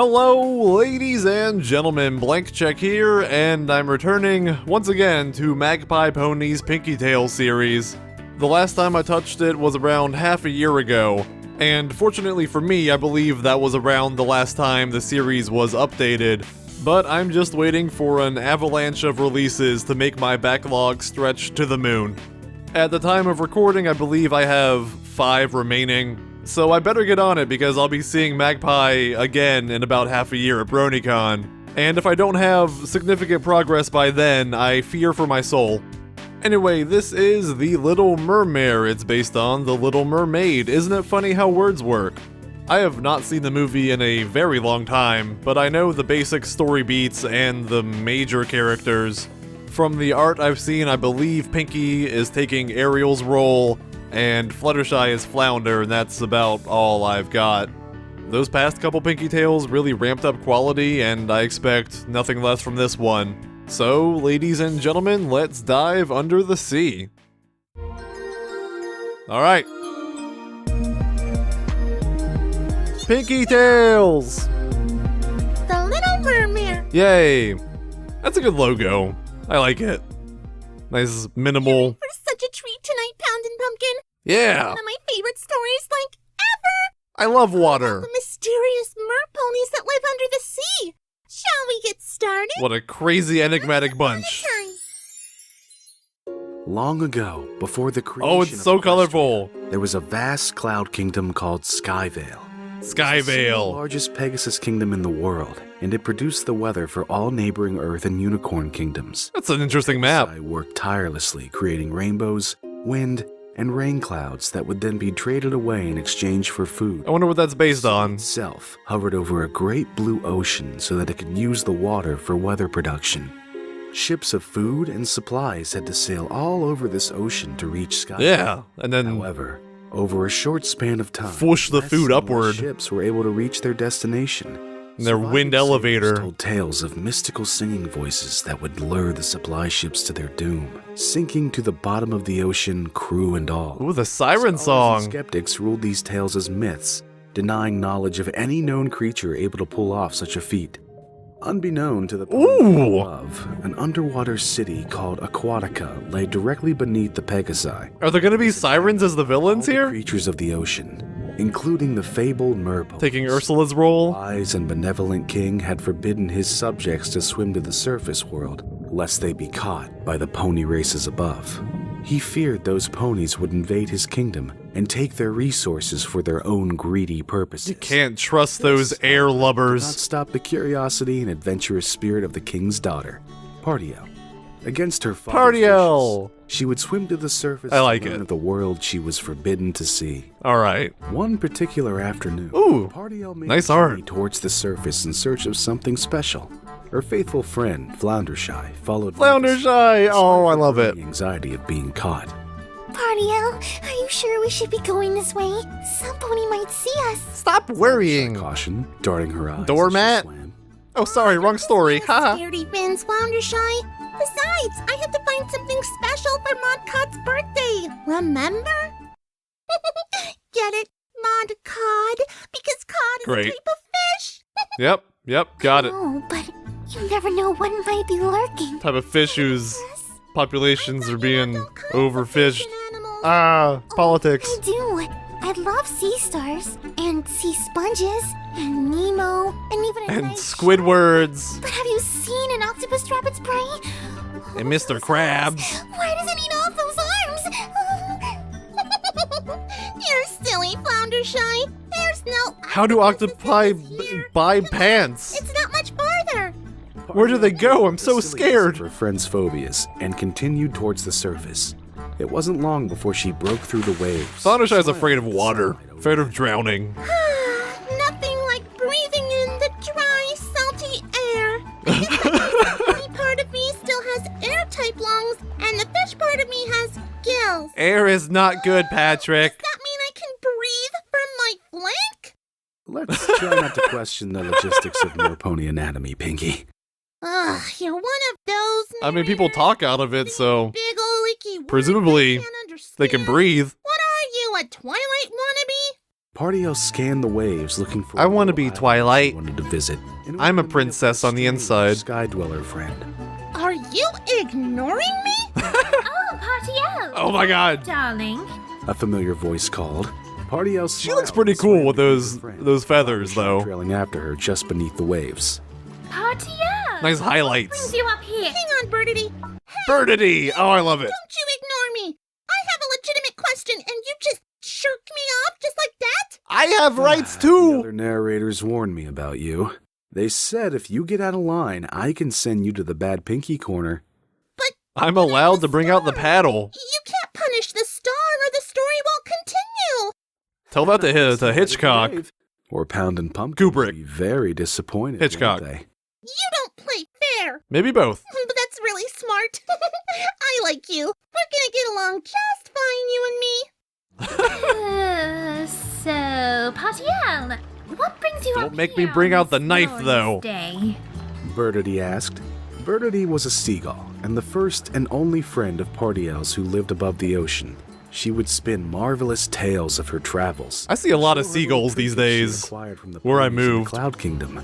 Hello, ladies and gentlemen, Blank Check here, and I'm returning once again to Magpiepony's Pinkie Tale series. The last time I touched it was around half a year ago, and fortunately for me, I believe that was around the last time the series was updated, but I'm just waiting for an avalanche of releases to make my backlog stretch to the moon. At the time of recording, I believe I have 5 remaining, so I better get on it because I'll be seeing Magpie again in about half a year at BronyCon. And if I don't have significant progress by then, I fear for my soul. Anyway, this is The Little Mermare. It's based on The Little Mermaid. Isn't it funny how words work? I have not seen the movie in a very long time, but I know the basic story beats and the major characters. From the art I've seen, I believe Pinkie is taking Ariel's role, and Fluttershy is Flounder, and that's about all I've got. Those past couple Pinkie Tales really ramped up quality, and I expect nothing less from this one. So, ladies and gentlemen, let's dive under the sea. Alright. Pinkie Tales! The Little Mermare. Yay! That's a good logo. I like it. Nice, minimal. For such a treat tonight, Poundin' Pumpkin. Yeah! One of my favorite stories, like, ever. I love water. The mysterious merponies that live under the sea. Shall we get started? What a crazy enigmatic bunch. Long ago, before the creation Oh, it's so colorful. there was a vast cloud kingdom called Skyvale. The Skyvale. largest Pegasus kingdom in the world, and it produced the weather for all neighboring Earth and Unicorn kingdoms. That's an interesting map. I worked tirelessly creating rainbows, wind, and rain clouds that would then be traded away in exchange for food. I wonder what that's based on. Itself hovered over a great blue ocean so that it could use the water for weather production. Ships of food and supplies had to sail all over this ocean to reach Skyvale. Yeah, and then However, over a short span of time, Push the less food and less upward. ships were able to reach their destination. their Surviving wind sailors elevator. told tales of mystical singing voices that would lure the supply ships to their doom, sinking to the bottom of the ocean, crew and all. Ooh, the siren Scholars and song. skeptics ruled these tales as myths, denying knowledge of any known creature able to pull off such a feat. Unbeknown to the Ooh. above, an underwater city called Aquatica lay directly beneath the Pegasi. Are there gonna be sirens as the All villains the here? creatures of the ocean, including the fabled merponies. Taking Ursula's role? Wise and benevolent king had forbidden his subjects to swim to the surface world, lest they be caught by the pony races above. He feared those ponies would invade his kingdom and take their resources for their own greedy purposes. Can't trust those air Did not lubbers. stop the curiosity and adventurous spirit of the king's daughter, Partiel. Against her father's Partiel. wishes, she would swim to the surface I like to learn it. of the world she was forbidden to see. Alright. One particular afternoon, Ooh, Partiel made nice a journey art. towards the surface in search of something special. Her faithful friend, Floundershy, followed nervously, Floundershy! Oh, I despite love the it. anxiety of being caught. Partiel, are you sure we should be going this way? Some pony might see us. Stop worrying. Caution, darting her eyes. as she Doormat? swam. Oh, sorry, wrong story. Haha. Scaredy fins, Floundershy. Besides, I have to find something special for Modcod's birthday. Remember? Get it? Modcod? Because cod is Great. a type of fish. Yep, got it. Oh, but you never know what might be lurking. Type of fish whose populations are being overfished. Animals. Ah, politics. I do. I love sea stars and sea sponges and Nemo and even a And nice Squidwards. But have you seen an octopus trap its prey? And Mr. Krabs. Why does it eat off those arms? You're silly, Floundershy. There's no. How do octopi buy pants? It's not much farther. Where do they go? I'm so The silliness of scared. her friend's phobias and continued towards the surface. It wasn't long before she broke through the waves. Floundershy's afraid of water. Afraid of drowning. Nothing like breathing in the dry, salty air. The funny part of me still has air-type lungs, and the fish part of me has gills. Air is not good, Patrick. That mean I can breathe from my flank? Let's try not to question the logistics of merpony anatomy, Pinkie. Ugh, you're one of those. I mean, people talk out of it, so Big ol' icky words presumably I can't understand. they can breathe. What are you, a Twilight wannabe? Pardiel scanned the waves looking for I want to be island Twilight. she wanted to visit. and I'm a wanted to meet up with princess on the strange inside. Sky Dweller friend. Are you ignoring me? Oh, Partiel! Oh my god. Darling. A familiar voice called. Pardiel She looks smiled pretty and cool swam with to meet those her friend, those feathers Flower though. trailing after her just beneath the waves. Partiel! Nice Brings highlights. you up here. Hang on, Birdie. Birdity! Oh, I love it. Don't you ignore me. I have a legitimate question and you just shirked me off just like that? I have rights The too. other narrators warned me about you. They said if you get out of line, I can send you to the bad Pinkie corner. I'm allowed to bring out the paddle. You can't punish the star or the story won't continue. Tell that to Hitchcock. Or Pound and Pumpkin. Kubrick. would be very disappointed. wouldn't Hitchcock. they? You don't play fair. Maybe both. But that's really smart. I like you. We're gonna get along just fine, you and me. So, Partiel, what brings you up Don't make me here bring on out the this knife, glorious though. Day? Birdity asked. Birdity was a seagull, and the first and only friend of Pardiel's who lived above the ocean. She would spin marvelous tales of her travels. I see a lot of Show her little seagulls these trinkets she days acquired from the where I ponies in the moved. Cloud Kingdom.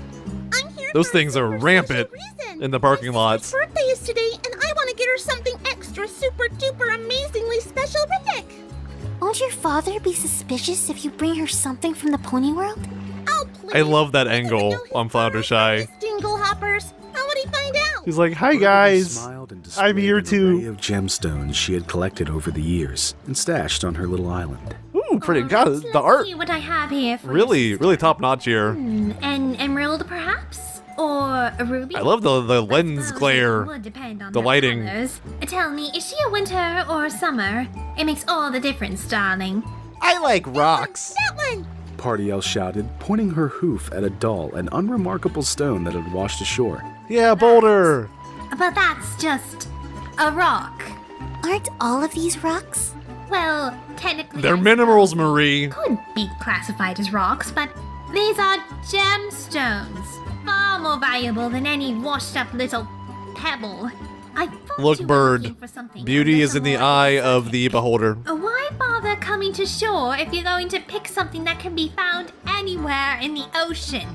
I'm here Those for a things are super rampant special reason. in the parking My lots. sister's birthday is today, and I want to get her something extra super duper amazingly special for Nick. Won't your father be suspicious if you bring her something from the pony world? Oh, please. I love that He doesn't angle know his on father's Fluttershy. his dingle hoppers. How would he find out? He's like, "Hi Birdity guys, smiled and I'm displayed here an too." array of gemstones she had collected over the years and stashed on her little island. Ooh, pretty Alright, god. let's The art see what I have here for you, really, sister. really top notch here. An emerald, perhaps? Or a ruby? I love the I lens suppose glare. it would depend on the their lighting. colors. Tell me, is she a winter or a summer? It makes all the difference, darling. I like rocks. That one. Pardiel shouted, pointing her hoof at a dull and unremarkable stone that had washed ashore. Yeah, Boulder. But that's just a rock. Aren't all of these rocks? Well, technically, They're I minerals, suppose Marie. could be classified as rocks, but these are gemstones. Far more valuable than any washed-up little pebble. I thought Look, you were bird. looking for something Beauty a is in the little eye more of the beholder. Why bother coming to shore if you're going to pick something that can be found anywhere in the ocean?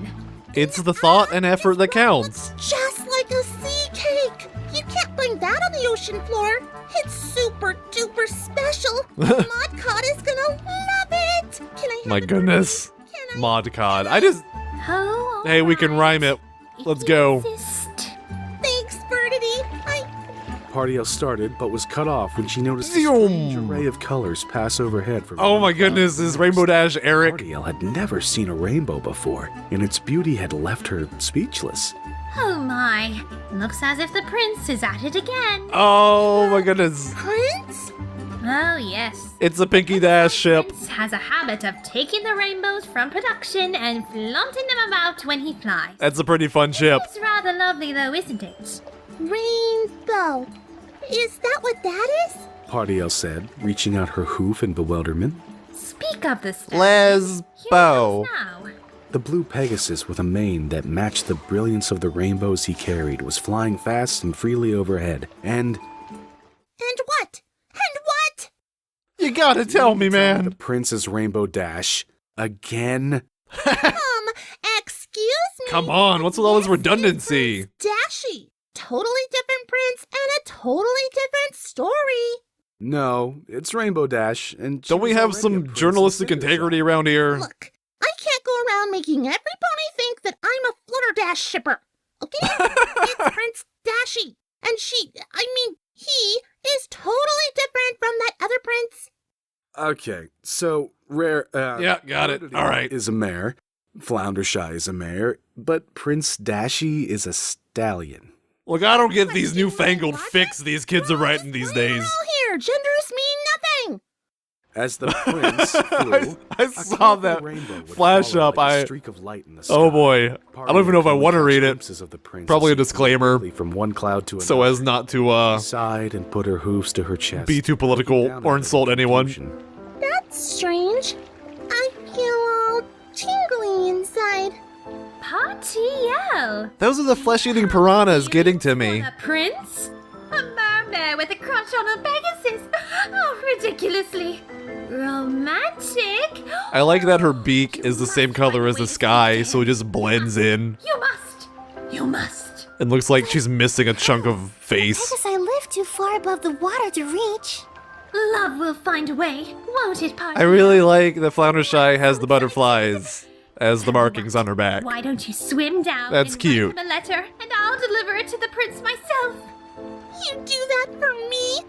It's the thought and effort that counts. Just like a sea cake. You can't find that on the ocean floor. It's super duper special. Mod Cod is gonna love it. Can I have My it, goodness. Birdie? Can I? Mod Cod. I just. Oh, Hey, we can rhyme it. if Let's you go. insist. Thanks, Birdie. Pardiel started, but was cut off when she noticed a Zoom. strange array of colors pass overhead from Oh my goodness, is Rainbow Dash Eric? Pardiel had never seen a rainbow before, and its beauty had left her speechless. Oh my. Looks as if the prince is at it again. Oh my goodness. Prince? Oh, yes. It's a Pinkie Dash ship. Prince has a habit of taking the rainbows from production and flaunting them about when he flies. That's a pretty fun ship. It's rather lovely, though, isn't it? Rainbow. Is that what that is? Pardiel said, reaching out her hoof in bewilderment. Speak of the star. Lesbo. Now. The blue Pegasus with a mane that matched the brilliance of the rainbows he carried was flying fast and freely overhead, and And what? And what? You gotta tell me, the man. Prince's Rainbow Dash again. Excuse me. Come on, what's with all this This is redundancy? Prince Dashy. Totally different prince and a totally different story. No, it's Rainbow Dash, and she Don't we was have already a some prince journalistic in Fluttershy. integrity around here? Look, I can't go around making every pony think that I'm a Flutterdash shipper. Okay? It's Prince Dashy. And he is totally different from that other prince. Okay, so Rare. Yeah, got it. Birdity All right. Is a mare. Floundershy is a mare, but Prince Dashy is a stallion. Look, I don't get these newfangled fics these kids are writing these days. All here, genders mean nothing. As the prince flew, I a saw colorful that rainbow would flash follow up. like a I. streak of light in the sky. Oh boy. I don't even know if I want to read it. Glimpses of the prince Probably a as she flew disclaimer, quickly from one cloud to another. so as not to She sighed and put her hooves to her chest. be too political Down or at insult the anyone. conclusion. That's strange. I feel all tingly inside. Partiel. Those are the flesh-eating piranhas getting to me. A prince? A mermare with a crush on a Pegasus? Oh, ridiculously romantic. I like that her beak is the same color as the sky, so it just blends in. You must. You must. And looks like she's missing a chunk of face. Because I live too far above the water to reach. Love will find a way, won't it, Party? I really like that Floundershy has the butterflies as the markings on her back. Why don't you swim down That's and cute. write him a letter, and I'll deliver it to the prince myself. You do that for me?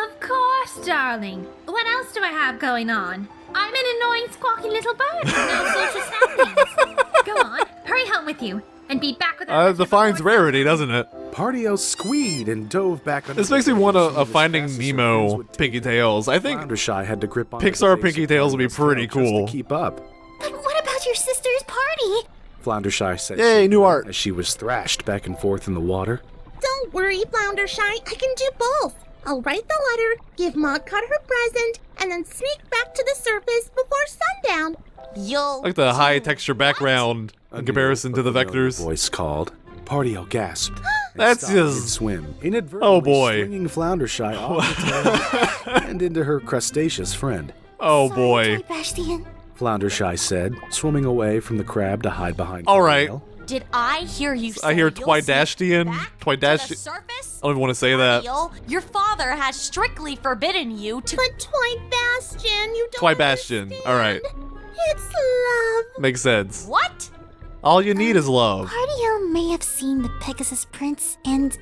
Of course, darling. What else do I have going on? I'm an annoying, squawking little bird with no social standings. Go on, hurry home with you, and be back with our Defines before rarity, doesn't it? Partio squeed and dove back under. This makes me want a Finding Nemo Pinky Tails. I think Floundershy had to grip on Pixar Pinky Tails would be pretty cool. To keep up. But what about your sister's party? Floundershy said. Yay, she new would, art. As she was thrashed back and forth in the water. Don't worry, Floundershy. I can do both. I'll write the letter, give Modcart her present, and then sneak back to the surface before sundown. You'll Like the high texture background in comparison to the vectors. Voice called. Partio gasped. and That's stopped just- mid-swim, inadvertently Oh, boy. swinging Floundershy off the tail and into her crustaceous friend. Oh Sorry, boy. Toy Bastion. Floundershy said, swimming away from the crab to hide behind. All right. Tail. Did I hear you say I hear you'll Twidashtian. sneak back to the Twidash. surface? I don't even want to say that. Neil, your father has strictly forbidden you to. But Twibastion, you don't Twibastion. understand. All right. It's love. Makes sense. What? All you need is love. Partio may have seen the Pegasus Prince, and,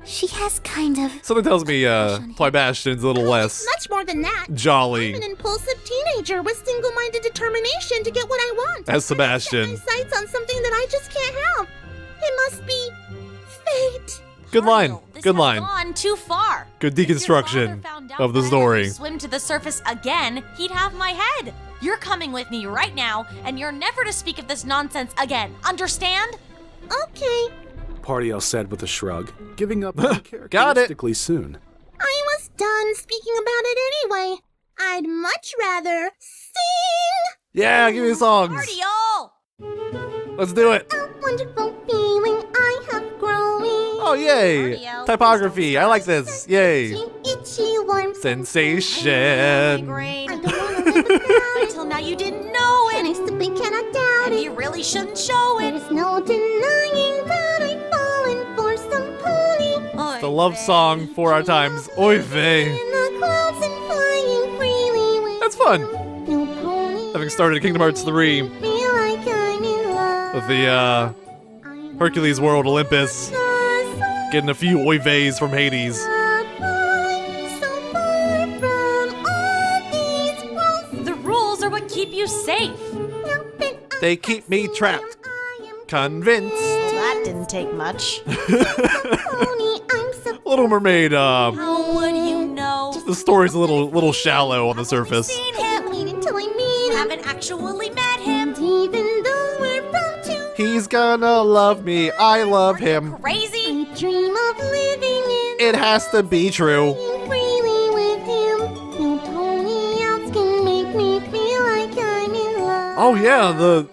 she has kind of... Something tells me, Twibastion's a little less Much more than that. jolly I'm an impulsive teenager with single-minded determination to get what I want. as Sebastian. My sights on something that I just can't have. It must be fate. Good line. Ariel, this Good has line. Gone too far. Good If your deconstruction father found out of the that I had to story. Swim to the surface again, he'd have my head. You're coming with me right now, and you're never to speak of this nonsense again. Understand? Okay. Partio said with a shrug, giving up Got it. uncharacteristically soon. I was done speaking about it anyway. I'd much rather sing. Yeah, give me the songs. Party-o! Let's do it. A wonderful feeling I have growing. Oh, yay. Cardio. Typography. I like this. Yay. Itchy, itchy, warm Sensation. Migraine. I don't want to live without it. Until now you didn't know And I it. simply cannot doubt And it. you really shouldn't show it. There's no denying that I've fallen for some pony. The love song for our times. Oy vey. In the clouds and flying freely with That's fun. no pony. Having started Kingdom Hearts 3 Feel like I'm in love. with the, Hercules World Olympus, getting a few oy veys from Hades. The rules are what keep you safe. They keep me trapped. Convinced. That didn't take much. Little Mermaid, How would you know? the story's a little shallow on the surface. Seen him. You haven't actually met him. Even though we're from two, He's gonna love me. I love him. Crazy? I dream of living in It has to be true. freely with him. No pony else can make me feel like I'm in love. Oh yeah,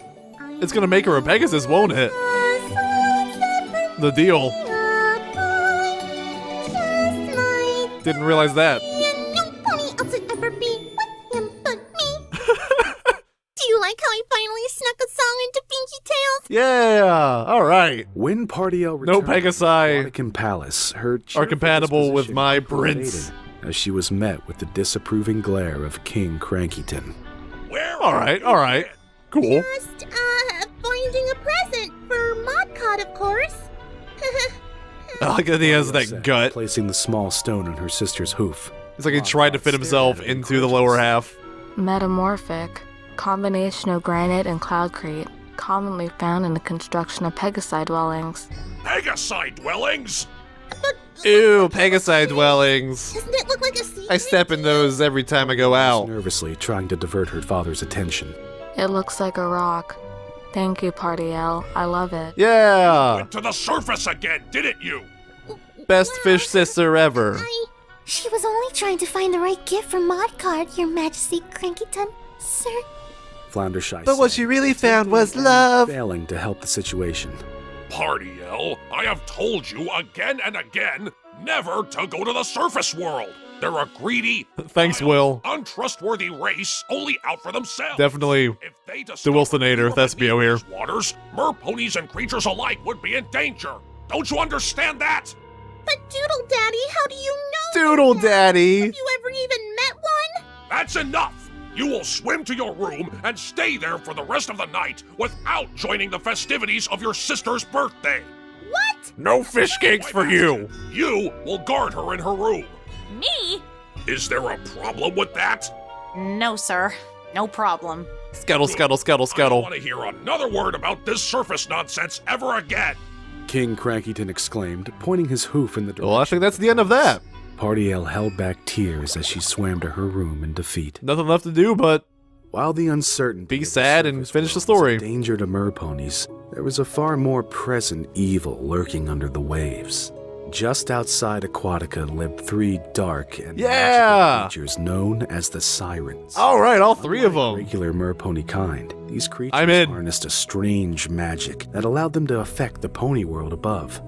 it's gonna make her a Pegasus, won't it? The deal. Didn't realize that. No pony else would ever be with him but me. Do you like how I finally snuck a song into Pinkie Tails? Yeah. All right. When Partio No returned to Pegasi Wanakin Palace, her are cheerful compatible with disposition my quickly prince. faded as she was met with the disapproving glare of King Crankyton. All right. Cool. Just, finding a present for Modcot, of course. I like that he has that Said, gut. placing the small stone on her sister's hoof. It's like he tried to fit himself into the lower half. Metamorphic, combination of granite and cloudcrete, commonly found in the construction of Pegasi dwellings. Pegasi dwellings? Ew, Pegasi dwellings. Doesn't it look like a sea? I step in those every time I go out. Nervously trying to divert her father's attention. It looks like a rock. Thank you, Party L. I love it. Yeah. Went to the surface again, didn't you? Best fish sister ever. She was only trying to find the right gift for Modcart, Your Majesty Crankyton, sir. Floundershy But what said, she really found was love. failing to help the situation. Party-el, I have told you again and again never to go to the surface world. They're a greedy, Thanks, Will. untrustworthy race only out for themselves. Definitely If they discovered Wilsonator, we were Thespio here. beneath these waters, merponies and creatures alike would be in danger. Don't you understand that? But Doodle Daddy, how do you know? Doodle that? Daddy! Have you ever even met one? That's enough! You will swim to your room and stay there for the rest of the night without joining the festivities of your sister's birthday. What? No fish cakes for you! You will guard her in her room. Me? Is there a problem with that? No, sir. No problem. Scuttle, scuttle, scuttle, I don't scuttle. want to hear another word about this surface nonsense ever again. King Crankyton exclaimed, pointing his hoof in the direction. Well, I think that's the end of that. Party-Ale held back tears as she swam to her room in defeat. Nothing left to do but While the uncertainty be of the sad and surface finish the world was story. a danger to merponies, there was a far more present evil lurking under the waves. Just outside Aquatica lived 3 dark and Yeah! magical creatures known as the Sirens. Alright, all 3 of Unlike them. regular merpony kind, these creatures I'm in. harnessed a strange magic that allowed them to affect the pony world above.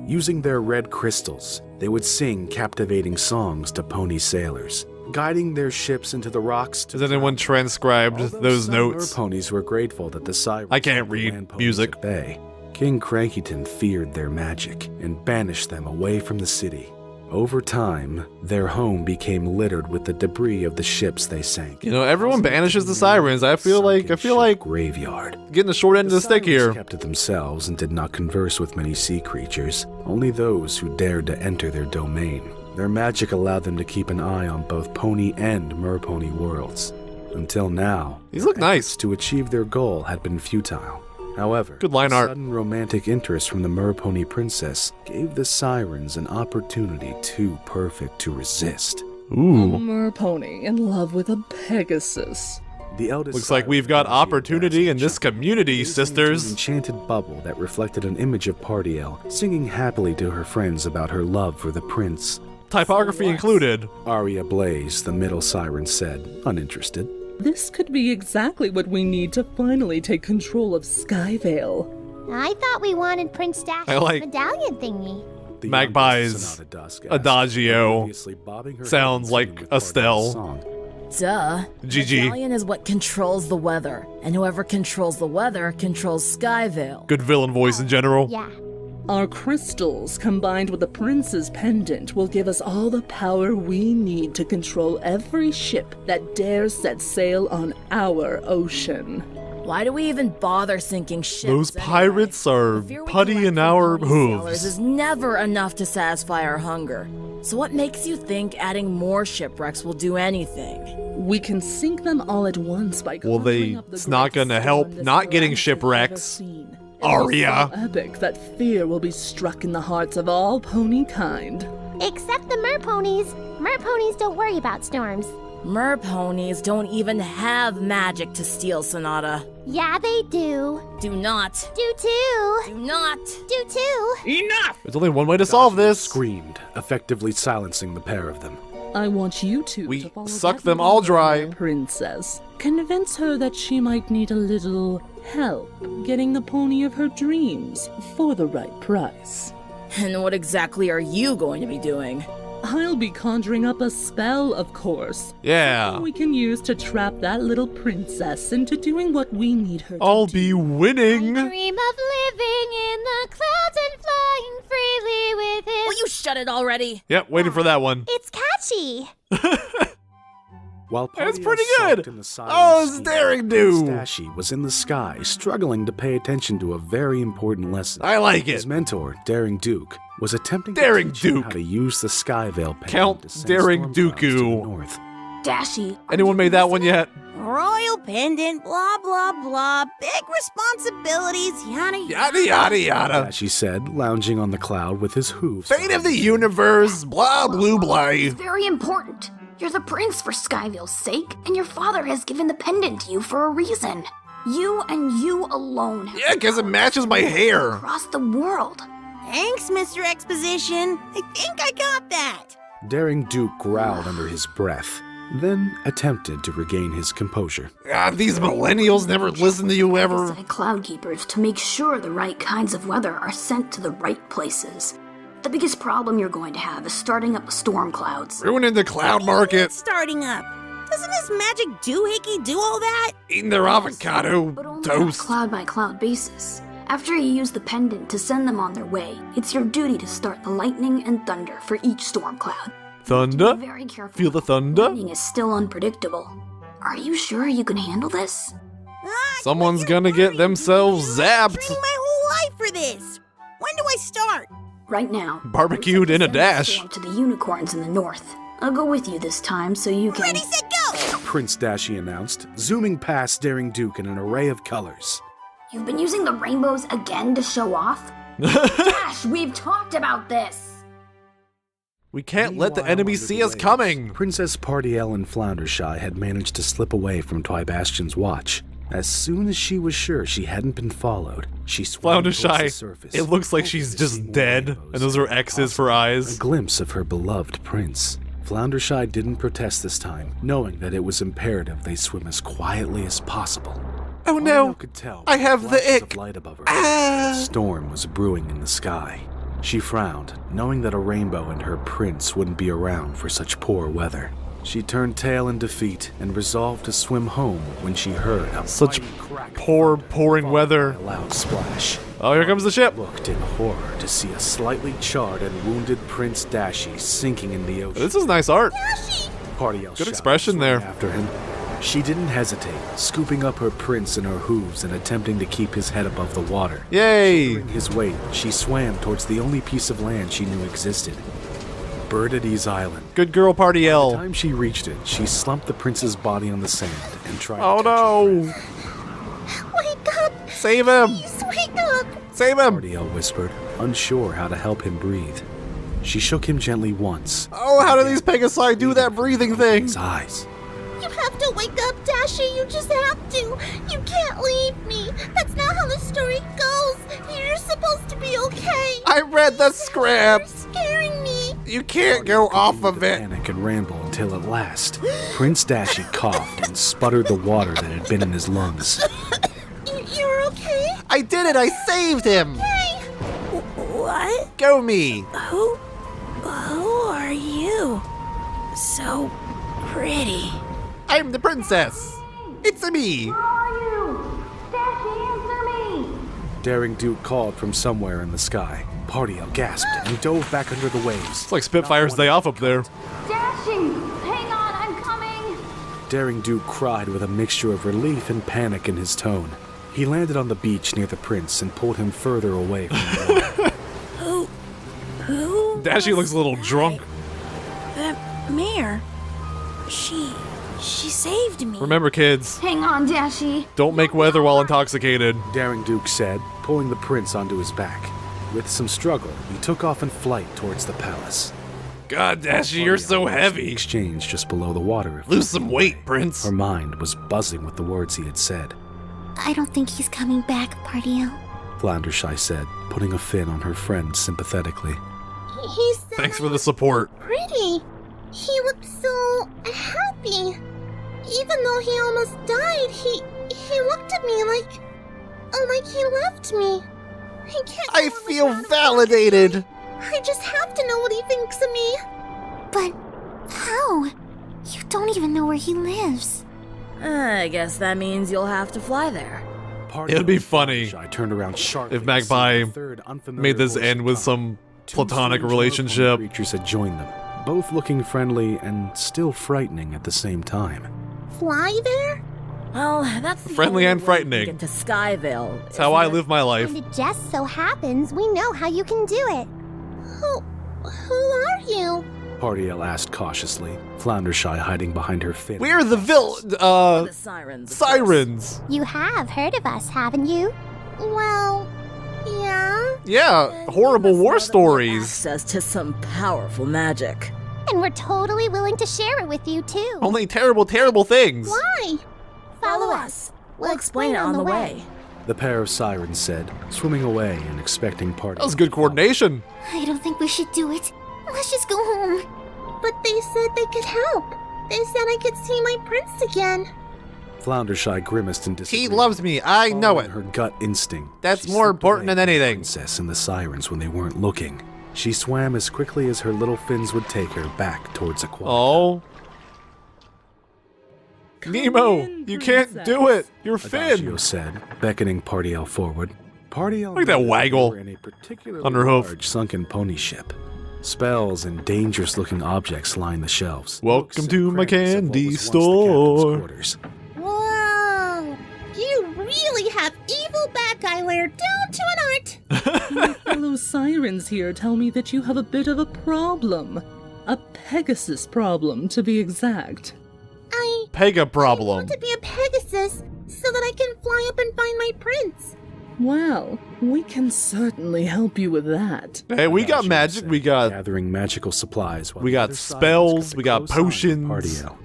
Using their red crystals, they would sing captivating songs to pony sailors, guiding their ships into the rocks. Has anyone transcribed those notes? Ponies were grateful that the Sirens I can't helped the read land ponies music. at bay. King Crankyton feared their magic and banished them away from the city. Over time, their home became littered with the debris of the ships they sank. You know, everyone banishes the Sirens. I feel like Graveyard. getting the short end of the stick Sirens here. kept to themselves and did not converse with many sea creatures, only those who dared to enter their domain. Their magic allowed them to keep an eye on both pony and merpony worlds. Until now, These look nice. to achieve their goal had been futile. However, Good line art. sudden romantic interest from the merpony princess gave the Sirens an opportunity too perfect to resist. Ooh. Merpony in love with a Pegasus. The eldest Looks like siren we've got Pinkie opportunity in this gasped, community, gazing into sisters. An enchanted bubble that reflected an image of Party-Ale, singing happily to her friends about her love for the prince. Typography included. Arya Blaze, the middle siren, said, uninterested. This could be exactly what we need to finally take control of Skyvale. I thought we wanted Prince Dash's I like- medallion thingy. The Magpie's youngest Sonata Dusk asked, Adagio obviously bobbing her head sounds and like singing with Party-Ale's Estelle. song. Duh. GG. Medallion is what controls the weather, and whoever controls the weather controls Skyvale. Good villain voice in general. Yeah. Our crystals, combined with the prince's pendant, will give us all the power we need to control every ship that dares set sail on our ocean. Why do we even bother sinking ships? Those anyway? pirates are The fear we putty collect in from our pony sailors hooves. is never enough to satisfy our hunger. So what makes you think adding more shipwrecks will do anything? We can sink them all at once by Well, conjuring up the it's not greatest gonna help storm this not getting land has shipwrecks. ever seen. It Arya. is so epic that fear will be struck in the hearts of all pony kind. Except the merponies. Merponies don't worry about storms. Merponies don't even have magic to steal, Sonata. Yeah, they do. Do not. Do too. Do not. Do too. There's only one way to solve this. Screamed, effectively silencing the pair of them. I want you two We to follow suck that them all little dry. princess. Convince her that she might need a little help getting the pony of her dreams for the right price. And what exactly are you going to be doing? I'll be conjuring up a spell, of course. Yeah. We can use to trap that little princess into doing what we need her to I'll do. be winning. Dream of living in the clouds and flying freely with his... Will you shut it already? Yep, waiting for that one. It's catchy. While That's Party-Ale pretty sulked good. in the siren's Oh, it's scheme, daring do. Stashy was in the sky, struggling to pay attention to a very important lesson. I like His it. mentor, Daring Duke, was attempting Daring to teach him Duke. how to use the Skyvale pendant Count to send Daring storm clouds to the Dooku. north. Dashy. Anyone made that one yet? Royal pendant, blah, blah, blah. Big responsibilities, yada, Yada yada yada. Dashy said, lounging on the cloud with his hooves. Fate of the universe, blah blue blah. Very important. You're the prince for Skyvale's sake, and your father has given the pendant to you for a reason. You and you alone have Yeah, 'cause it matches my hair. across the world. Thanks, Mr. Exposition. I think I got that. Daring Duke growled under his breath, then attempted to regain his composure. God, these millennials never listen to you ever. Cloud keepers to make sure the right kinds of weather are sent to the right places. The biggest problem you're going to have is starting up the storm clouds. Ruining the cloud market. Starting up. Doesn't his magic doohickey do all that? Eating their avocado But only on a toast. cloud-by-cloud basis. After you use the pendant to send them on their way, it's your duty to start the lightning and thunder for each storm cloud. Thunder? Be very careful. Feel the thunder? Lightning is still unpredictable. Are you sure you can handle this? Someone's gonna get themselves zapped. Training my whole life for this. When do I start? Right now. Barbecued in a send the dash. storm to the unicorns in the north. I'll go with you this time so you can... Ready, set, go! Prince Dashy announced, zooming past Daring Duke in an array of colors. You've been using the rainbows again to show off? Dash, we've talked about this! We can't let the Meanwhile, enemy under see the us waves, coming. Princess Partiel and Floundershy had managed to slip away from Twibastion's watch. As soon as she was sure she hadn't been followed, she swam towards the Floundershy, surface. it looks like hoping she's to just see more dead, rainbows and those are if X's for possible. eyes. A glimpse of her beloved prince. Floundershy didn't protest this time, knowing that it was imperative they swim as quietly as possible. Oh Partiel no, could tell I by have the flashes ick. of light above her. Ah. A storm was brewing in the sky. She frowned, knowing that a rainbow and her prince wouldn't be around for such poor weather. She turned tail in defeat and resolved to swim home when she heard a Such mighty crack of poor, thunder pouring followed weather. by a loud splash. Oh, here comes the ship. Looked in horror to see a slightly charred and wounded Prince Dashy sinking in the ocean. This is nice art. Partiel Good expression there. after him. She didn't hesitate, scooping up her prince in her hooves and attempting to keep his head above the water. Yay! Shouldering his weight, she swam towards the only piece of land she knew existed, Birdie's Island. Good girl, By the Partiel. time she reached it, she slumped the prince's body on the sand and tried Oh to touch no! Wake up! Save him! Please wake up! Save him! Partiel whispered, unsure how to help him breathe. She shook him gently once. Oh, how do these Pegasi do that breathing thing? His eyes. You have to wake up, Dashy. You just have to. You can't leave me. That's not how the story goes. You're supposed to be okay. I read the You're script. scaring me. You can't go off of it. Panic and ramble until at last, Prince Dashy coughed and sputtered the water that had been in his lungs. You're okay? I did it! I saved him! Hey! What? Go me! Who are you? So pretty. I'm the princess! It's me! Daring Duke called from somewhere in the sky. Partiel gasped and dove back under the waves. It's like Spitfire's Day Off up there. Dashing! Hang on, I'm coming! Daring Duke cried with a mixture of relief and panic in his tone. He landed on the beach near the prince and pulled him further away from the water. Who? Dashy looks a little drunk. That mare. She saved me. Remember, kids, Hang on, Dashy. don't make weather while intoxicated. Daring Duke said, pulling the prince onto his back. With some struggle, he took off in flight towards the palace. God, Dashy, you're so heavy. Exchange just below the water. Lose some weight, Prince. Her mind was buzzing with the words he had said. I don't think he's coming back, Partiel. Floundershy said, putting a fin on her friend sympathetically. He's so Thanks for the support. pretty. He looked so happy. Even though he almost died, he looked at me like he left me. I can't. I go feel without him. validated. I just have to know what he thinks of me. But how? You don't even know where he lives. I guess that means you'll have to fly there. It'd be funny Floundershy turned around sharply if to Magpie see the third unfamiliar made this voice end with come. some Two platonic strange relationship. creatures had joined them, both looking friendly and still frightening at the same time. Fly there? Well, that's the Friendly only and way frightening. to get to Skyville. That's how I isn't it? live my life. And it just so happens we know how you can do it. Who are you? Partiel asked cautiously, Floundershy hiding behind her fin. We're the The sirens. of course. sirens. You have heard of us, haven't you? Well, yeah. Yeah, horrible war stories. Access to some powerful magic. And we're totally willing to share it with you, too. Only terrible, terrible things. Why? Follow us. We'll explain it on the way. The pair of sirens said, swimming away and expecting Partiel. That was good coordination. I don't think we should do it. Let's just go home. But they said they could help. They said I could see my prince again. Floundershy grimaced in He disagreement. loves me. I know Following it. Her gut instinct. That's She more slipped important away than from the anything. Princess and the sirens when they weren't looking. She swam as quickly as her little fins would take her back towards Aquatica. Oh. Nemo, you can't do it! You're Adagio Finn! said, beckoning Partiel forward. Partiel Look at that knew waggle they were in a particularly on her hoof. large sunken pony ship. Spells and dangerous-looking objects lined the shelves. Welcome Books to and my credits of what candy was once the captain's store. quarters. Whoa! You really have evil bad guy layer down to an art! My fellow sirens here tell me that you have a bit of a problem. A Pegasus problem, to be exact. Pega problem. I want to be a Pegasus so that I can fly up and find my prince. Well, we can certainly help you with that. Hey, we got Adagio magic, said, we got gathering magical supplies. While we the got other sirens spells, kept we a got close eye on potions. Partiel.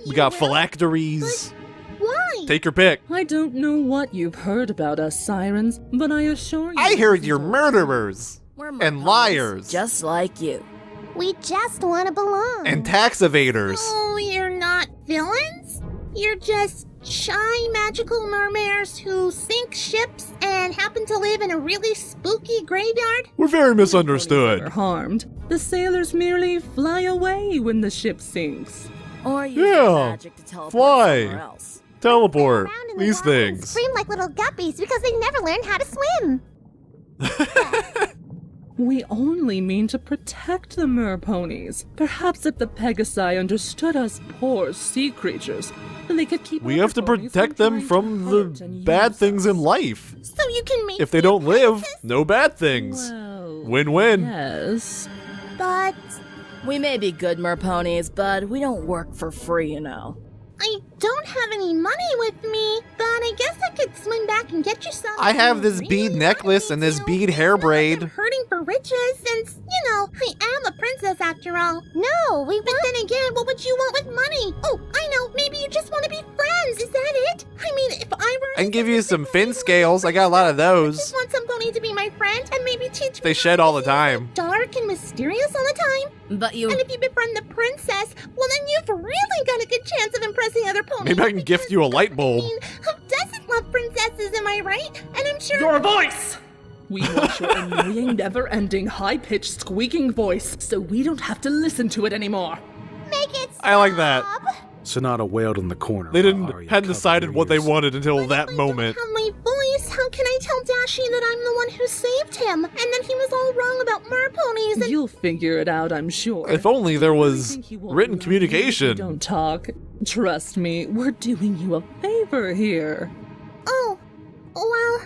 we got You will? phylacteries. Why? Take your pick. I don't know what you've heard about us sirens, but I assure you... I heard you're murderers We're and Mermare, liars just like you. We just want to belong. and tax evaders. Oh, you're not villains? You're just shy magical mermares who sink ships and happen to live in a really spooky graveyard? We're very Are misunderstood. harmed. The sailors merely fly away when the ship sinks. Or use Yeah, your magic to teleport fly. somewhere else. Teleport. Around in the These water and things. scream like little guppies because they never learned how to swim. We only mean to protect the merponies. Perhaps if the Pegasi understood us poor sea creatures, then they could keep We other have to ponies protect them trying to from hurt the and bad use things in us. life. So you can make If they me a don't live, Pegasus? no bad things. Well, Win-win. yes. But We may be good merponies, but we don't work for free, you know. I don't have any money with me, but I guess I could swim back and get you some. I have this Really bead want necklace me and this to. bead It's hair not like braid. I'm hurting for riches, since, you know, I am a princess after all. No, we But then again, what would you want with money? Oh, I know, maybe you just want to be friends, is that it? I mean, if I were... I can give you some fin scales. I got a lot of I those. just want some pony to be my friend and maybe teach me They how shed to all the be time. dark and mysterious all the time. But you... And if you befriend the princess, well then you've really got a good chance of impressing other ponies. Maybe I can gift you a light I bulb. mean, who doesn't love princesses, am I right? And I'm sure... Your voice! We want your annoying, never-ending, high-pitched, squeaking voice, so we don't have to listen to it anymore. make it stop. I like that. Sonata wailed in the corner. They while hadn't Arya covered decided her what they ears. wanted until But that if moment. I don't have my voice, how can I tell Dashi that I'm the one who saved him? And that he was all wrong about merponies and... You'll figure it out, I'm sure. If only there I was think he won't written love you if you communication. Don't talk. Trust me, we're doing you a favor here. Oh, well,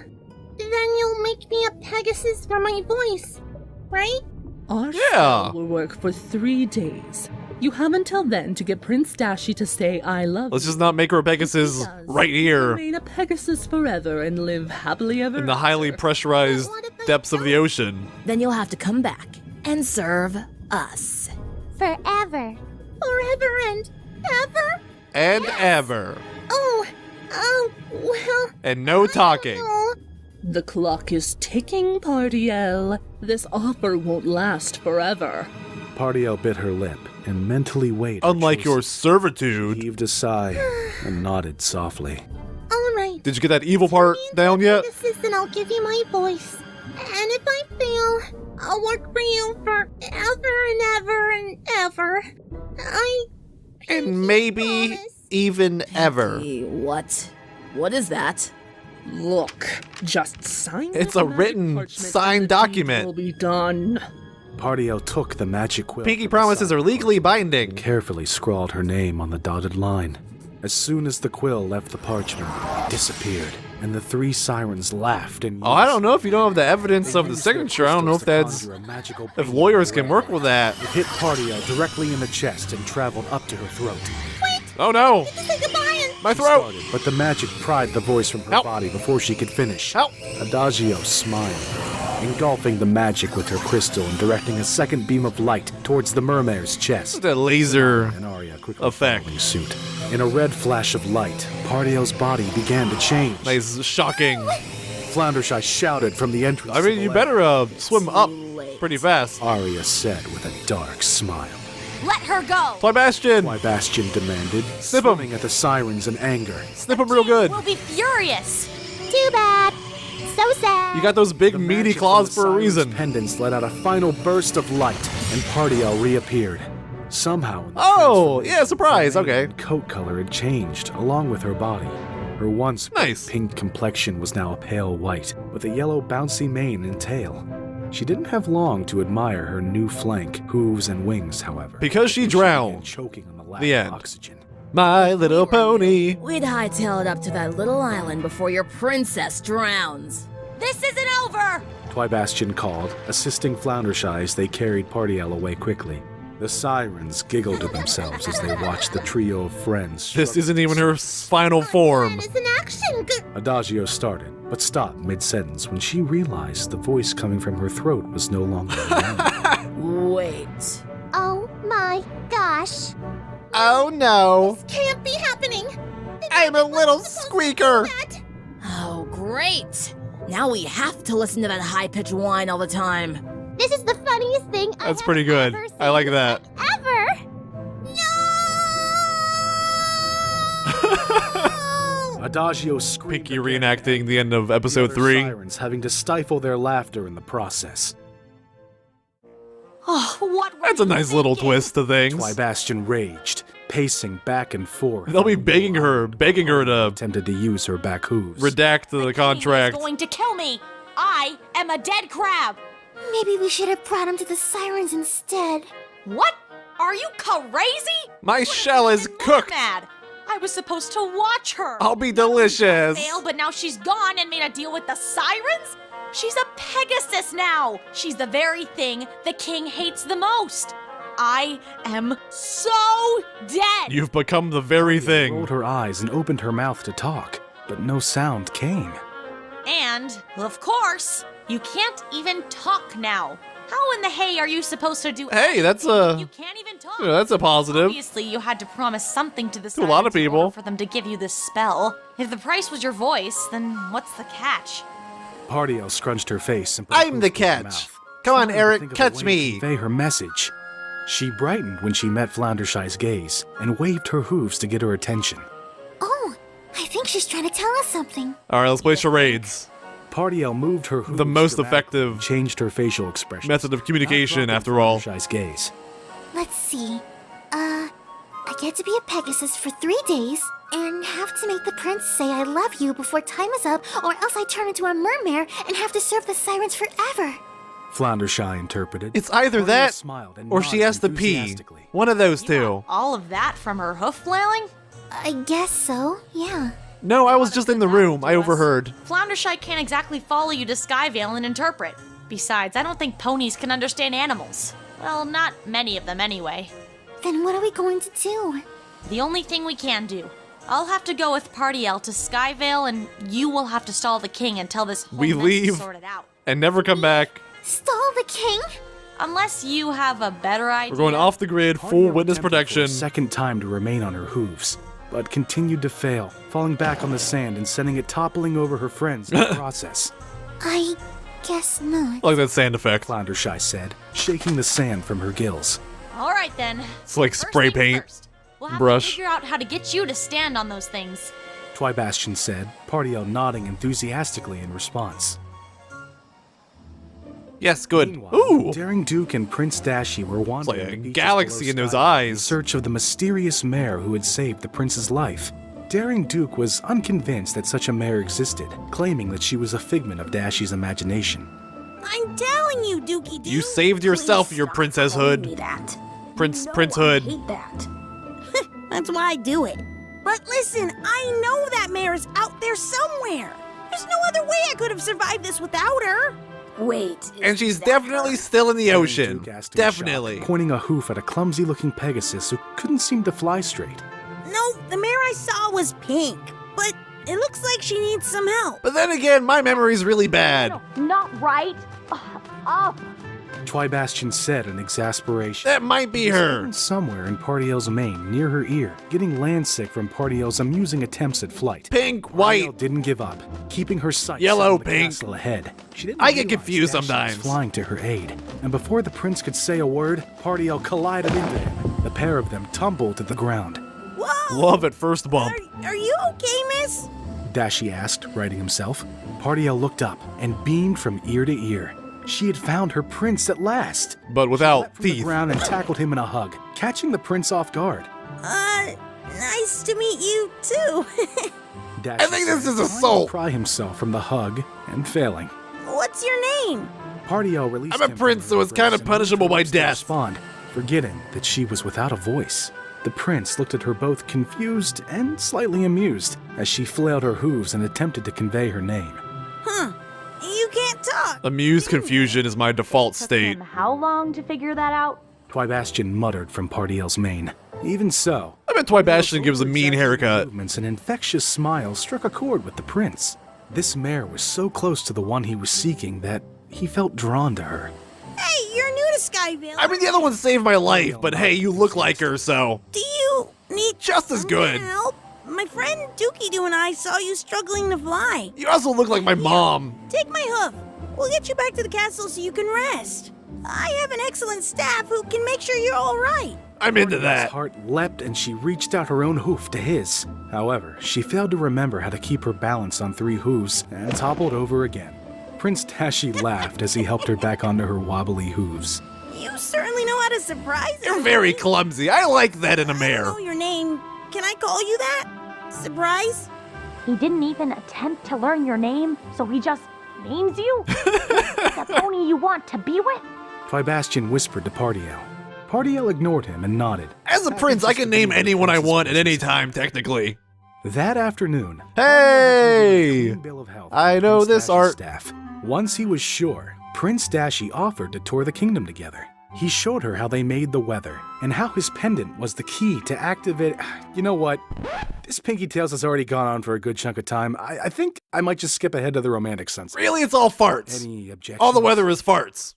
then you'll make me a Pegasus for my voice, right? Our Yeah. spell will work for 3 days. You have until then to get Prince Dashi to say I love Let's you. just not make her a If he Pegasus does, right you'll here Remain a Pegasus forever and live happily ever in the highly after. pressurized What if I depths of the don't? ocean. Then you'll have to come back and serve us. Forever. Forever and ever? And ever. Oh, well, And no talking. no. The clock is ticking, Partiel. This offer won't last forever. Partiel bit her lip and mentally weighed her Unlike your choices. She servitude. heaved a sigh and nodded softly. All right. Did you get that evil part down yet? Pegasus, and I'll give you my voice. And if I fail, I'll work for you forever and ever and ever. And maybe promise. even ever. Hey, what? What is that? Look, just sign It's that a magic written, parchment and signed the deed document. will be done. Partiel took the magic quill. Pinky from the promises side are legally binding. and carefully scrawled her name on the dotted line. As soon as the quill left the parchment, it disappeared, and the 3 sirens laughed and Oh, I don't know if you don't have the evidence of the signature. I don't know if that's... If lawyers can work with that. It hit Partiel directly in the chest and traveled up to her throat. Oh no! Say goodbye and... My throat! Started, but the magic pried the voice from her Help. body before she could finish. Help! Adagio smiled, engulfing the magic with her crystal and directing a second beam of light towards the mermare's chest. The laser And Arya quickly effect. following suit. In a red flash of light, Partiel's body began to change. Nice, shocking. Floundershy shouted from the entrance. I to mean, the you lab. better swim up late. pretty fast. Arya said with a dark smile. Let her go! Fly Bastion! Why Bastion demanded, Snip 'em. swimming at the sirens in anger. Snip him real good. We'll be furious! Too bad. So sad. You got those big The meaty magic claws from for a the siren's reason. pendants let out a final burst of light, and Partiel reappeared. Somehow, in the Oh, yeah, transformation, surprise, her okay. mane and coat color had changed, along with her body. Her once Nice. pink complexion was now a pale white, with a yellow bouncy mane and tail. She didn't have long to admire her new flank, hooves, and wings, however. Because she began drowned. choking on the lack The of end. oxygen. My Little Pony. We'd hightail it up to that little island before your princess drowns. This isn't over! Twybastian called, assisting Floundershy as they carried Partiel away quickly. The sirens giggled to themselves as they watched the trio of friends. This isn't even her final form. It's an action. Adagio started, but stopped mid-sentence when she realized the voice coming from her throat was no longer her own. Wait. Oh my gosh. Oh no. Can't be happening. I'm a little squeaker. Oh, great. Now we have to listen to that high-pitched whine all the time. This is the funniest thing That's pretty good. I like that. ever. Adagio screamed Pinkie again, reenacting the end of the episode other 3. Sirens having to stifle their laughter in the process. Oh, what were That's a you nice little thinking? twist to things. Twybastian raged, pacing back and forth. They'll be begging her to Attempted to use her back hooves. redact the King contract. is going to kill me. I am a dead crab. Maybe we should have brought him to the sirens instead. What? Are you crazy? My shell is cooked. Mad. I was supposed to watch her. I'll be delicious. Fail, but now she's gone and made a deal with the sirens? She's a Pegasus now. She's the very thing the king hates the most. I am so dead. You've become the very Rolled thing. her eyes and opened her mouth to talk, but no sound came. And, of course, you can't even talk now. How in the hay are you supposed to do Hey, that's anything? You can't even talk. that's a positive. Obviously, you had to promise something to the To a lot of sirens in people. order for them to give you this spell. If the price was your voice, then what's the catch? Partiel scrunched her face and put a I'm the hoof to her catch. mouth, Come on, trying to Eric, think of a catch way to me. Convey her message. She brightened when she met Floundershy's gaze and waved her hooves to get her attention. Oh, I think she's trying to tell us something. All right, let's play charades. Partiel moved her hooves The most dramatically, effective changed her facial expression. method of communication, after all. Floundershy's gaze. Let's see. I get to be a Pegasus for 3 days and have to make the prince say I love you before time is up, or else I turn into a mermare and have to serve the sirens forever. Floundershy interpreted. It's either Partiel that smiled and or she nodded has to pee. enthusiastically. One of those You two. want all of that from her hoof flailing? I guess so, yeah. No, I was just in the room. I overheard. Floundershy can't exactly follow you to Skyvale and interpret. Besides, I don't think ponies can understand animals. Well, not many of them anyway. Then what are we going to do? The only thing we can do. I'll have to go with Partiel to Skyvale, and you will have to stall the king until this whole We mess leave. is sorted out. And never come back. Stall the king? Unless you have a better idea. We're going off the grid, full Partiel witness attempted for a protection. second time to remain on her hooves, but continued to fail, falling back on the sand and sending it toppling over her friends in the process. I guess not. I like that sand effect. Floundershy said, shaking the sand from her gills. All right then. It's like First spray things paint. first. We'll have brush. to figure out how to get you to stand on those things. Twybastian said, Partiel nodding enthusiastically in response. Yes, good. Meanwhile, Ooh. Daring Duke and Prince Dashi were wandering like a the beaches galaxy below in those Sky in eyes. search of the mysterious mare who had saved the prince's life. Daring Duke was unconvinced that such a mare existed, claiming that she was a figment of Dashi's imagination. I'm telling you, Dookie Doo. You saved yourself, your princess Calling me hood. that. Prince No, Hood. I hate that. That's why I do it. But listen, I know that mare is out there somewhere. There's no other way I could have survived this without her. Wait. And is she's that definitely her? still in the Daring ocean. Duke asked in shock, Definitely. pointing a hoof at a clumsy-looking Pegasus who couldn't seem to fly straight. No, the mare I saw was pink, but it looks like she needs some help. But then again, my memory's really bad. Not right. Up. Twybastian said in exasperation. That might be her. Somewhere in Partiel's mane, near her ear, getting landsick from Partiel's amusing attempts at flight. Pink, white. Partiel didn't give up, keeping her sights Yellow, on the pink. castle ahead. She didn't I get realize confused Dashi was sometimes. flying to her aid, and before the prince could say a word, Partiel collided into him. The pair of them tumbled to the ground. Whoa! Love at first bump. Are you okay, miss? Dashie asked, righting himself. Pardiel looked up and beamed from ear to ear. She had found her prince at last. But without Leapt from the teeth. ground and tackled him in a hug, catching the prince off guard. Nice to meet you too. Dashie I think this said, is trying assault. to pry himself from the hug and failing. What's your name? Pardiel released I'm a him from prince, her so it's embrace kind of and punishable by refused to death. Respond, forgetting that she was without a voice. The prince looked at her both confused and slightly amused as she flailed her hooves and attempted to convey her name. Huh. You can't talk. Amused confusion is my default state. How long to figure that out? Twybastian muttered from Pardiel's mane. Even so, I bet Twybastian gives a mean haircut. movements and infectious smile struck a chord with the prince. This mare was so close to the one he was seeking that he felt drawn to her. Hey, you're new to Skyville. I mean, the other one saved my life, but hey, you look like her, so Do you need just as good. help? My friend Dookie-Doo and I saw you struggling to fly. You also look like my mom. Take my hoof. We'll get you back to the castle so you can rest. I have an excellent staff who can make sure you're all right. I'm into Pardiel's that. heart leapt and she reached out her own hoof to his. However, she failed to remember how to keep her balance on 3 hooves and toppled over again. Prince Dashie laughed as he helped her back onto her wobbly hooves. You certainly know how to surprise You're us. very clumsy. I like that in a I mare. don't know your name. Can I call you that? Surprise? He didn't even attempt to learn your name, so he just names you? The pony you want to be with? Twybastian whispered to Pardiel. Pardiel ignored him and nodded. As a prince, I can name anyone I want at any time, technically. That afternoon, Hey! Bill of Health I with know Prince this Dashie's art. Staff. Once he was sure, Prince Dashie offered to tour the kingdom together. He showed her how they made the weather and how his pendant was the key to activate. You know what? This Pinkie Tales has already gone on for a good chunk of time. I think I might just skip ahead to the romantic sunset. Really, it's all farts. Any objections? All the weather is farts.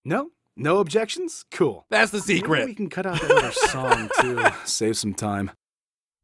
No? No objections? Cool. That's the Maybe secret. we can cut out that other song too. Save some time.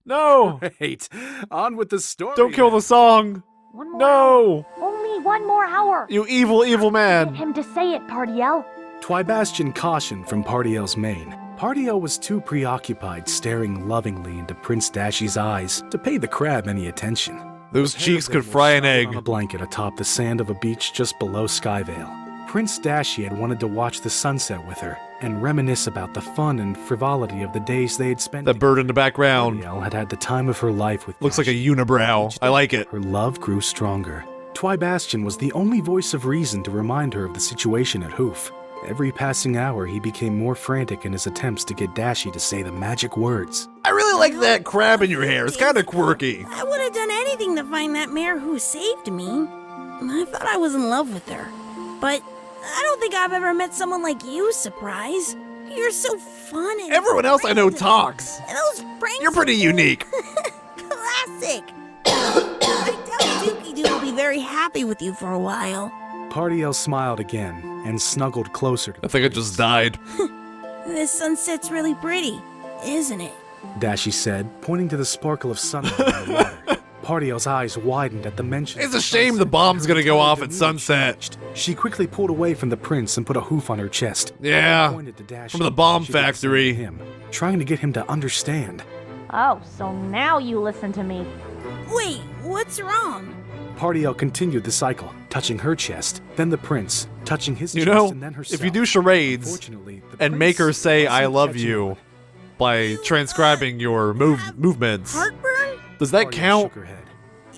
No! Wait, on with the story. Don't kill the song! One more No! Only 1 more hour. You evil, evil Get man! him to say it, Pardiel. Twybastian cautioned from Pardiel's mane. Pardiel was too preoccupied staring lovingly into Prince Dashie's eyes to pay the crab any attention. Those cheeks could fry an egg. On a blanket atop the sand of a beach just below Skyvale. Prince Dashie had wanted to watch the sunset with her and reminisce about the fun and frivolity of the days they had spent That bird in the background Pardiel had had the time of her life with looks like a Dashie. unibrow. I like it. Her love grew stronger. Twybastian was the only voice of reason to remind her of the situation at Hoof. Every passing hour, he became more frantic in his attempts to get Dashie to say the magic words. I really like that crab in your hair. It's kind of quirky. I would have done anything to find that mare who saved me. I thought I was in love with her. But I don't think I've ever met someone like you, Surprise. You're so fun and Everyone else I know random. talks. And those pranks You're pretty unique. Classic. I doubt Dookie-Doo will be very happy with you for a while. Pardiel smiled again and snuggled closer to I think I just died. This sunset's really pretty, isn't it? Dashie said, pointing to the sparkle of sunlight in the water. Pardiel's eyes widened at the mention. It's a shame the bomb's gonna go off at sunset. She quickly pulled away from the prince and put a hoof on her chest. Yeah, Pointed to Dashie. from the bomb She looked factory. at him, trying to get him to understand. Oh, so now you listen to me. Wait, what's wrong? Pardiel continued the cycle, touching her chest, then the prince, touching his You chest, know, and then herself. if you do charades Unfortunately, the and prince make her say wasn't I love catching you on. by transcribing your movements, Heartburn? does that Pardiel count shook her head.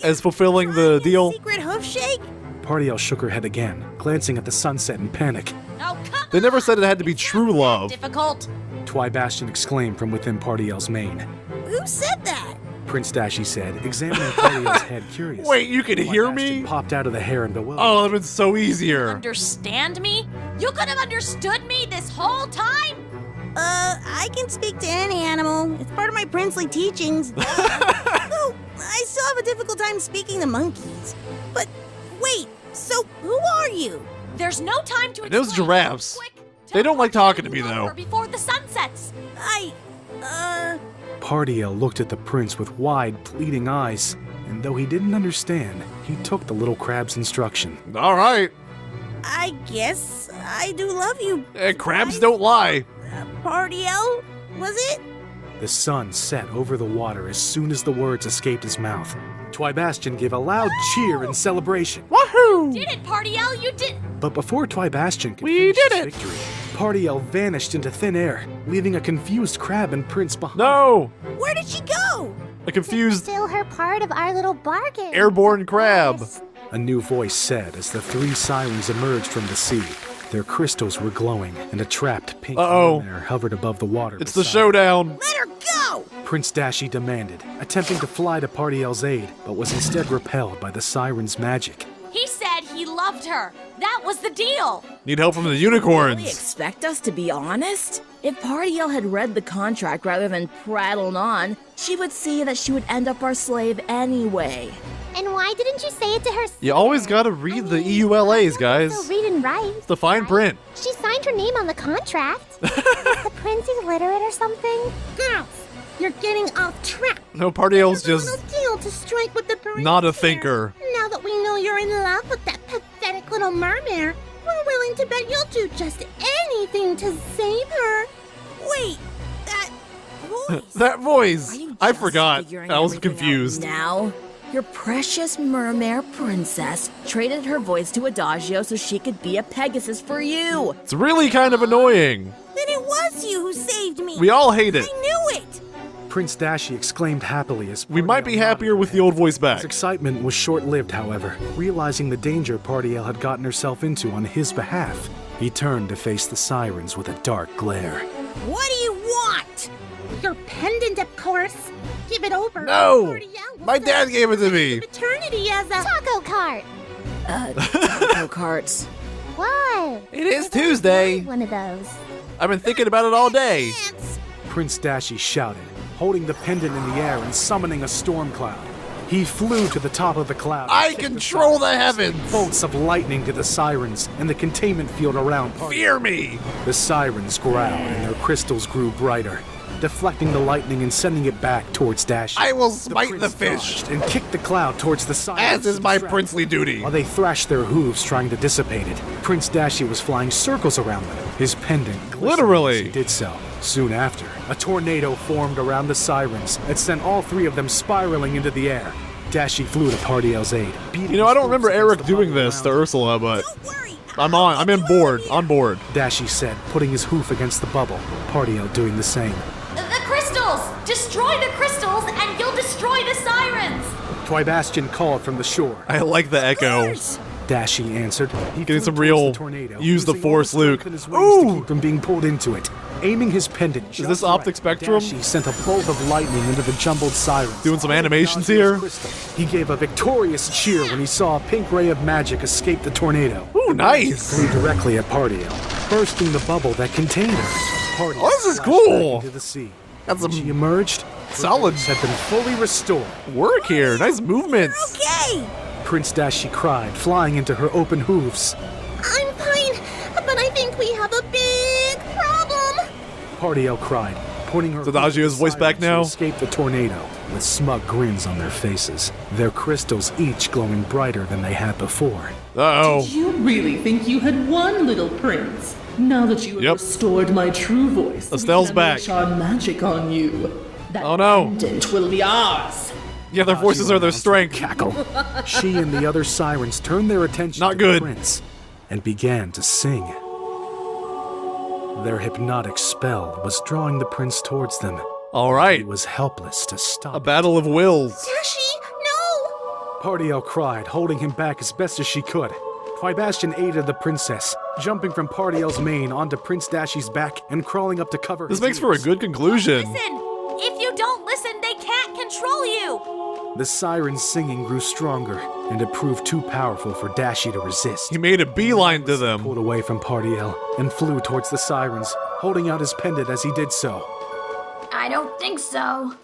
as fulfilling the Trying a deal? Secret hoof shake? Pardiel shook her head again, glancing at the sunset in panic. Oh, come They never said it had to be true love. Difficult. Twybastian exclaimed from within Pardiel's mane. Who said that? Prince Dashie said, examining Pardiel's head curiously. Wait, you can hear Twybastian me? popped out of the hair and bewildered. Oh, that'd been so easier. Understand me? You could have understood me this whole time? I can speak to any animal. It's part of my princely teachings. Though I still have a difficult time speaking to monkeys. But wait, so who are you? There's no time to Those explain. giraffes. Quick, They don't like talking to me, telephone though. number Before the sun sets. Pardiel looked at the prince with wide, pleading eyes, and though he didn't understand, he took the little crab's instruction. All right. I guess I do love you. Crabs don't lie. Pardiel, was it? The sun set over the water as soon as the words escaped his mouth. Twybastian gave a loud cheer in celebration. Wahoo! Did it, Party L, you did. But before Twybastian could We finish did his it! victory, Party L vanished into thin air, leaving a confused crab and prince behind. No! Where did she go? A confused Still her part of our little bargain. airborne crab. A new voice said as the three sirens emerged from the sea. Their crystals were glowing, and a trapped pink mermare hovered above the water. It's the beside showdown. Let her go! Prince Dashi demanded, attempting to fly to Party L's aid, but was instead repelled by the siren's magic. He said he loved her. That was the deal. Need help from the Really unicorns. expect us to be honest? If Party L had read the contract rather than prattled on, she would see that she would end up our slave anyway. And why didn't you say it to her? You always gotta read the EULAs, guys. So read and write. It's the fine print. She signed her name on the contract. Is the prince illiterate or something? Girls, you're getting off track. No, Party L's There's just a little deal to strike with the prince not a here. thinker. Now that we know you're in love with that pathetic little mermare, we're willing to bet you'll do just anything to save her. Wait, that voice. That voice. Are you I just forgot. figuring I was everything out confused. Now, your precious Mermare princess traded her voice to Adagio so she could be a Pegasus for you. It's really kind of annoying. Then it was you who saved me. We all hate it. I knew it. Prince Dashi exclaimed happily as We Party might L be nodded happier with her the old voice His back. excitement was short-lived, however. Realizing the danger Party L had gotten herself into on his behalf, he turned to face the sirens with a dark glare. What do you want? Your pendant, of course. Give it over. No! Party L will My set dad gave it to me. eternity as a Taco cart. Taco carts. What? It is Tuesday. One of those. I've been thinking about it all day. Prince Dashi shouted, holding the pendant in the air and summoning a storm cloud. He flew to the top of the cloud. and I kicked control the sirens. heavens. Bolts of lightning to the sirens and the containment field around Party. Fear me. The sirens growled and their crystals grew brighter, deflecting the lightning and sending it back towards Dashi. I will smite the prince fish, dodged and kicked the cloud towards the sirens. as is to my distract princely duty. While they thrashed their hooves trying to dissipate it, Prince Dashi was flying circles around them, his pendant glistening Literally. as he did so. Soon after, a tornado formed around the sirens and sent all three of them spiraling into the air. Dashi flew to Party L's aid. You know, I don't remember Eric doing this to Ursula, but Don't worry. I'm on board. On board. Dashi said, putting his hoof against the bubble. Party L doing the same. The crystals! Destroy the crystals and you'll destroy the sirens! Twybastian called from the shore. I like the echo. Dashi answered. He Getting flew some towards real the tornado, use the using all force, strength Luke. in his wings to Ooh! keep from being pulled into it. Aiming his pendant just this optic right, spectrum? Dashi sent a bolt of lightning into the jumbled sirens. Doing some animations Dodging his here. crystal. He gave a victorious cheer when he saw a pink ray of magic escape the tornado. Ooh, nice. Flew directly at Party L, bursting the bubble that contained her. Party Oh, this is splashed back cool. into the sea. Got When she some emerged, solid had been fully restored. work here. Nice movements. Okay. Prince Dashi cried, flying into her open hooves. I'm fine, but I think we have a big problem. Party L cried, pointing her So Adagio's hooves at voice the back sirens who now? escaped the tornado, with smug grins on their faces, their crystals each glowing brighter than they had before. Uh-oh. You really think you had won, little prince? Now that you have Yep. restored my true voice, we Estelle's can back. unleash our magic on you. That Oh, no. pendant will be ours. Yeah, their voices are their strength. Cackle. She and the other sirens turned their attention Not to good. the prince and began to sing. Their hypnotic spell was drawing the prince towards them. All He right. was helpless to stop. A battle of wills. Dashi, no! Party L cried, holding him back as best as she could. Twybastian aided the princess, jumping from Party L's mane onto Prince Dashi's back and crawling up to cover This his makes for a ears. good conclusion. Listen, if you don't listen, they can't control you. The siren's singing grew stronger, and it proved too powerful for Dashi to resist. He made a beeline to them. Pulled away from Party L and flew towards the sirens, holding out his pendant as he did so. I don't think so.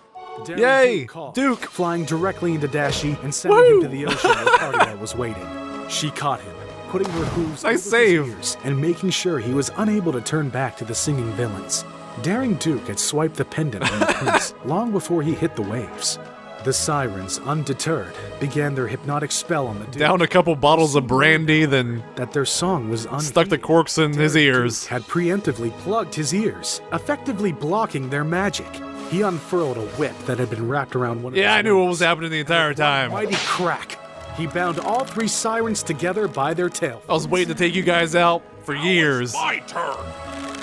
Daring Yay, called, Duke. flying directly into Dashi and sending Woo! him to the ocean where Party L was waiting. She caught him, putting her hooves Nice over save. his ears and making sure he was unable to turn back to the singing villains. Daring Duke had swiped the pendant from the prince long before he hit the waves. The sirens, undeterred, began their hypnotic spell on the Duke. Down a couple bottles of brandy, then That their song was stuck the corks in his Daring ears. Duke had preemptively plugged his ears, effectively blocking their magic. He unfurled a whip that had been wrapped around one of his Yeah, I knew what was wings. happening the entire time. Mighty crack. He bound all 3 sirens together by their tail. I was waiting to take you guys out for years. My turn.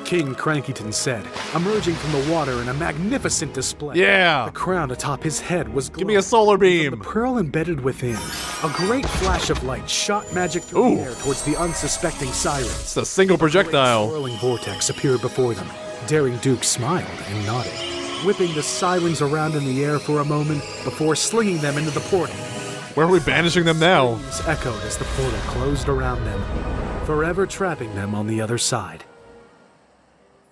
King Crankyton said, emerging from the water in a magnificent display. Yeah. The crown atop his head was glowing. Give me a solar From beam. the pearl embedded within, a great flash of light shot magic through the air towards the unsuspecting sirens. It's a single A great projectile. swirling vortex appeared before them. Daring Duke smiled and nodded, whipping the sirens around in the air for a moment before slinging them into the portal. Where are we banishing them now? Screams echoed as the portal closed around them, forever trapping them on the other side.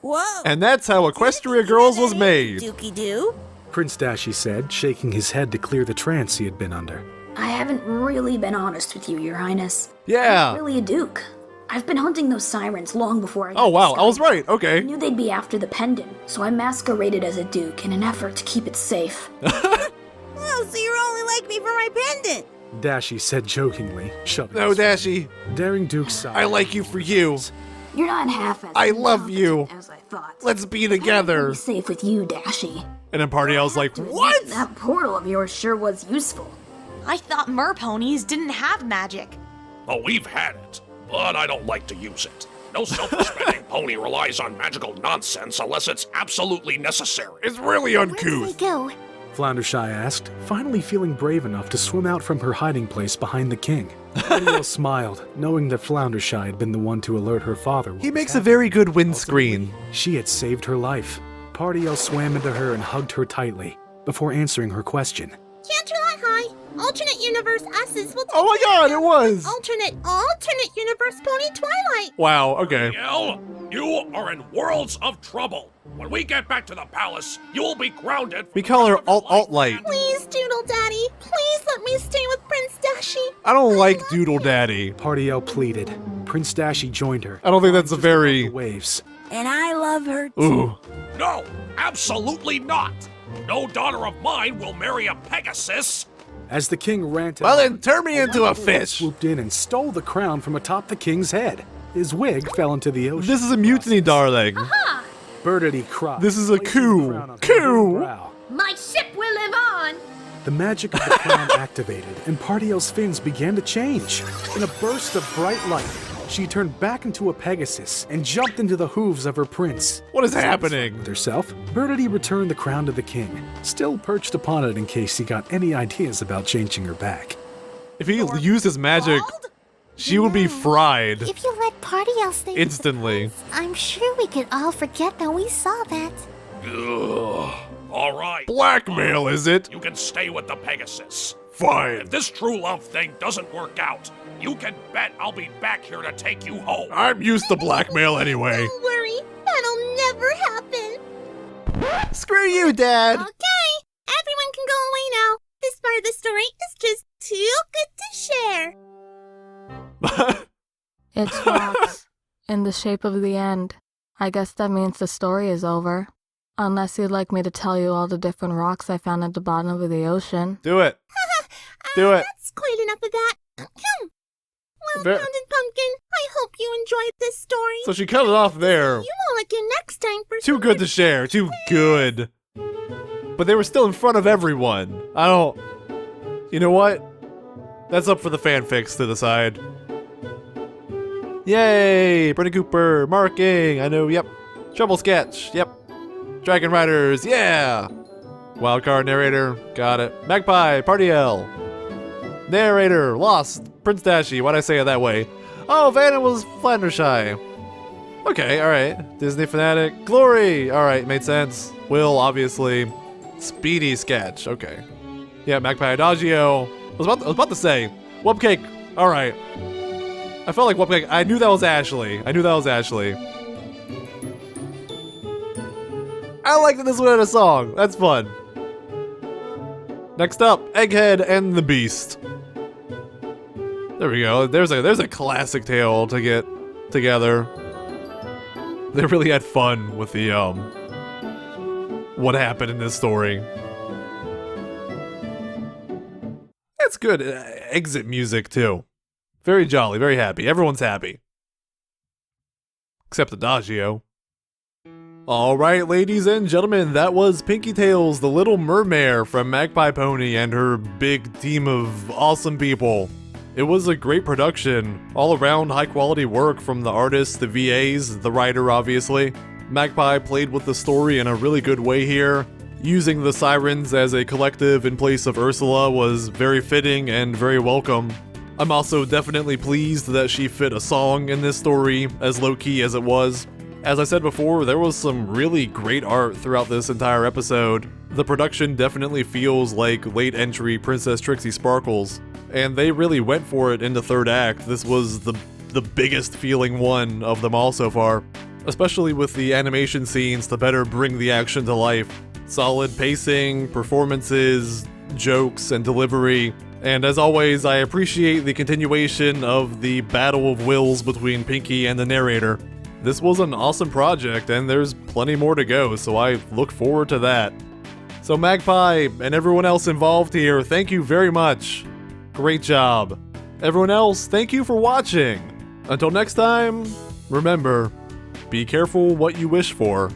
Whoa. And that's how Equestria Girls was made. Dookie doo. Prince Dashy said, shaking his head to clear the trance he had been under. I haven't really been honest with you, Your Highness. Yeah. I'm not really a duke. I've been hunting those sirens long before I got Oh wow, to I was Skyville. right. I Okay. knew they'd be after the pendant, so I masqueraded as a duke in an effort to keep it safe. Oh, so you only like me for my pendant. Dashy said jokingly, shoving No, his Dashy. Daring Duke sighed. I like you for you. You're not half as I love you. incompetent as I thought. Let's be I don't together. be safe with you, Dashy. And then Party L's like, what? That portal of yours sure was useful. I thought merponies didn't have magic. Oh, we've had it, but I don't like to use it. No self-respecting pony relies on magical nonsense unless it's absolutely necessary. It's really Where did they uncouth. go? Floundershy asked, finally feeling brave enough to swim out from her hiding place behind the king. Ariel smiled, knowing that Floundershy had been the one to alert her father. He makes a very good windscreen. She had saved her life. Party swam into her and hugged her tightly, before answering her question. Canterlot High, alternate universe S's will Oh my god, it was! alternate universe Pony Twilight. Wow, okay. Ariel, you are in worlds of trouble. When we get back to the palace, you'll be grounded. We call her Alt-Light. Please, Doodle Daddy, please let me stay with Prince Dashy. I don't like Doodle Daddy. Party pleaded. Prince Dashy joined her. I don't think that's a The very... waves. And I love her too. Ooh. No, absolutely not. No daughter of mine will marry a Pegasus. As the king ran to Well then, turn me into a Wild fish. swooped in and stole the crown from atop the king's head. His wig fell into the ocean. This is a mutiny, darling. Birdity cried. This is a placing the coup. crown on her Coup. brow. My ship will live on! The magic of the crown activated, and Partio's fins began to change. In a burst of bright light, she turned back into a Pegasus and jumped into the hooves of her prince. What is happening? With herself, Birdity returned the crown to the king, still perched upon it in case he got any ideas about changing her back. If he used his magic, she would be fried If you let Party stay instantly. I'm sure we could all forget that we saw that. Ugh. All right. Blackmail, is it? You can stay with the Pegasus. Fine. If this true love thing doesn't work out, you can bet I'll be back here to take you home. I'm used to blackmail anyway. Don't worry, that'll never happen. Screw you, Dad. Okay, everyone can go away now. This part of the story is just too good to share. It's rocks in the shape of the end. I guess that means the story is over. Unless you'd like me to tell you all the different rocks I found at the bottom of the ocean. Do it. Do it. That's quite enough of that. Well Ver- founded pumpkin, I hope you enjoyed this story. So she cut it off there. You all again next time for Too some good to share. Too good. But they were still in front of everyone. I don't... You know what? That's up for the fanfics to decide. Yay! Brittany Cooper, marking. I know, yep. Trouble sketch, yep. Dragon Riders, yeah! Wildcard narrator, got it. Magpie, Party L. Narrator, Lost, Prince Dashy, why'd I say it that way? Oh, Vanna was Flandershy. Okay, alright. Disney Fanatic, Glory! Alright, made sense. Will, obviously. Speedy Sketch, okay. Yeah, Magpie Adagio. I was about to say, Wupcake, alright. I felt like Wupcake, I knew that was Ashley. I knew that was Ashley. I like that this one had a song. That's fun. Next up, Egghead and the Beast. There we go. There's a classic tale to get together. They really had fun with the what happened in this story. That's good. Exit music too. Very jolly, very happy. Everyone's happy. Except Adagio. Alright, ladies and gentlemen, that was Pinkie Tails, the Little Mermare from Magpiepony and her big team of awesome people. It was a great production, all around high quality work from the artists, the VAs, the writer obviously. Magpie played with the story in a really good way here. Using the sirens as a collective in place of Ursula was very fitting and very welcome. I'm also definitely pleased that she fit a song in this story, as low-key as it was. As I said before, there was some really great art throughout this entire episode. The production definitely feels like late entry Princess Trixie Sparkles, and they really went for it in the third act. This was the biggest feeling one of them all so far, especially with the animation scenes to better bring the action to life. Solid pacing, performances, jokes, and delivery. And as always, I appreciate the continuation of the battle of wills between Pinkie and the narrator. This was an awesome project, and there's plenty more to go, so I look forward to that. So Magpie and everyone else involved here, thank you very much. Great job. Everyone else, thank you for watching. Until next time, remember, be careful what you wish for.